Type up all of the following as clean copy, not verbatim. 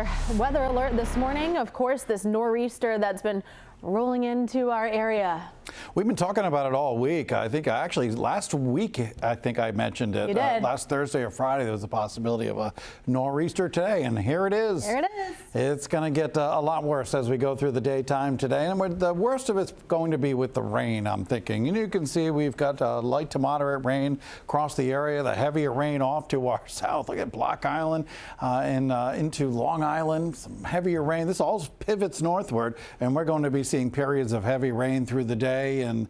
our weather alert this morning. Of course, this nor'easter that's been rolling into our area. We've been talking about it all week. I think actually last week, I think I mentioned it. You did. Last Thursday or Friday, there was a possibility of a nor'easter today, and here it is. There it is. It's going to get a lot worse as we go through the daytime today, and the worst of it's going to be with the rain, I'm thinking. And you can see we've got light to moderate rain across the area, the heavier rain off to our south. Look at Block Island and into Long Island, some heavier rain. This all pivots northward, and we're going to be seeing periods of heavy rain through the day, and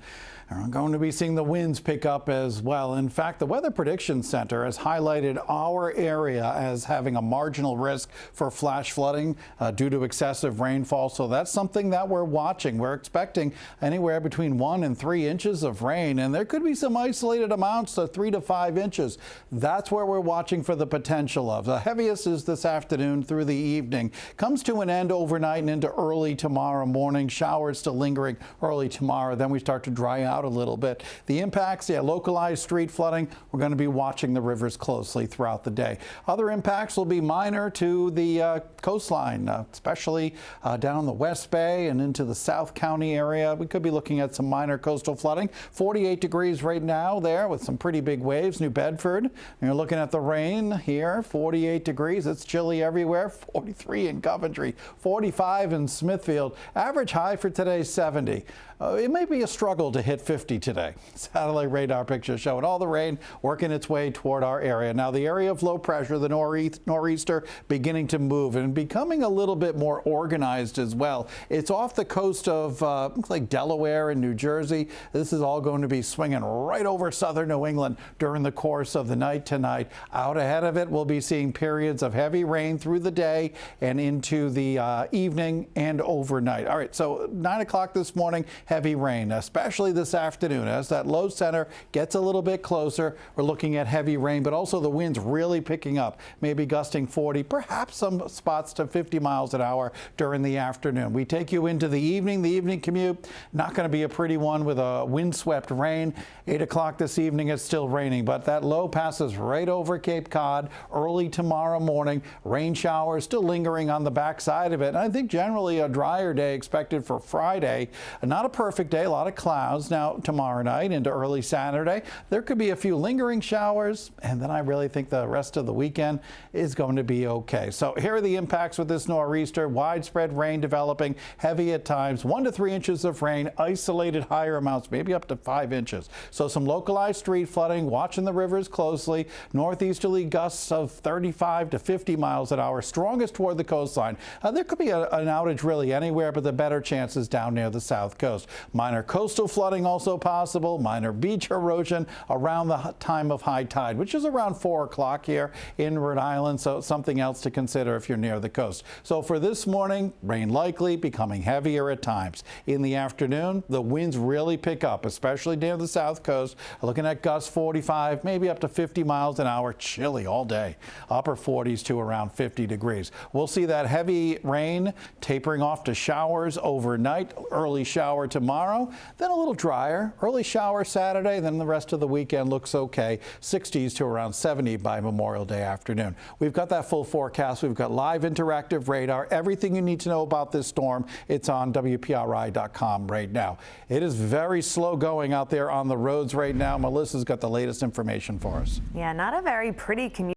we're going to be seeing the winds pick up as well. In fact, the Weather Prediction Center has highlighted our area as having a marginal risk for flash flooding due to excessive rainfall. So that's something that we're watching. We're expecting anywhere between 1 and 3 inches of rain, and there could be some isolated amounts of 3 to 5 inches. That's where we're watching for the potential of. The heaviest is this afternoon through the evening. Comes to an end overnight and into early tomorrow morning. Showers still lingering early tomorrow. Then we start to dry out a little bit. The impacts, localized street flooding. We're going to be watching the rivers closely throughout the day. Other impacts will be minor to the coastline, especially down the West Bay and into the South County area. We could be looking at some minor coastal flooding. 48 degrees right now there with some pretty big waves. New Bedford. And you're looking at the rain here. 48 degrees. It's chilly everywhere. 43 in Coventry. 45 in Smithfield. Average high for today 70. It may be a struggle to hit 50 today. Satellite radar pictures showing all the rain working its way toward our area. Now the area of low pressure, the nor'easter, beginning to move and becoming a little bit more organized as well. It's off the coast of looks like Delaware and New Jersey. This is all going to be swinging right over southern New England during the course of the night tonight. Out ahead of it, we'll be seeing periods of heavy rain through the day and into the evening and overnight. All right, so 9 o'clock this morning, heavy rain, especially this afternoon. As that low center gets a little bit closer, we're looking at heavy rain, but also the winds really picking up, maybe gusting 40, perhaps some spots to 50 miles an hour during the afternoon. We take you into the evening commute. Not going to be a pretty one with a windswept rain. 8 o'clock this evening, it's still raining, but that low passes right over Cape Cod early tomorrow morning. Rain showers still lingering on the backside of it. And I think generally a drier day expected for Friday. Not a perfect day, a lot of clouds. Now tomorrow night into early Saturday, there could be a few lingering showers, and then I really think the rest of the weekend is going to be okay. So here are the impacts with this nor'easter. Widespread rain developing, heavy at times, 1 to 3 inches of rain, isolated higher amounts, maybe up to 5 inches. So some localized street flooding, watching the rivers closely, northeasterly gusts of 35 to 50 miles an hour, strongest toward the coastline. There could be an outage really anywhere, but the better chances down near the south coast. Minor coastal flooding also possible, minor beach erosion around the time of high tide, which is around 4 o'clock here in Rhode Island, so something else to consider if you're near the coast. So for this morning, rain likely, becoming heavier at times. In the afternoon, the winds really pick up, especially near the south coast. Looking at gusts 45, maybe up to 50 miles an hour, chilly all day. Upper 40s to around 50 degrees. We'll see that heavy rain tapering off to showers overnight, early shower tomorrow, then a little drier, early shower Saturday, then the rest of the weekend looks okay. 60s to around 70 by Memorial Day afternoon. We've got that full forecast. We've got live interactive radar. Everything you need to know about this storm, it's on WPRI.com right now. It is very slow going out there on the roads right now. Melissa's got the latest information for us. Yeah, not a very pretty commute.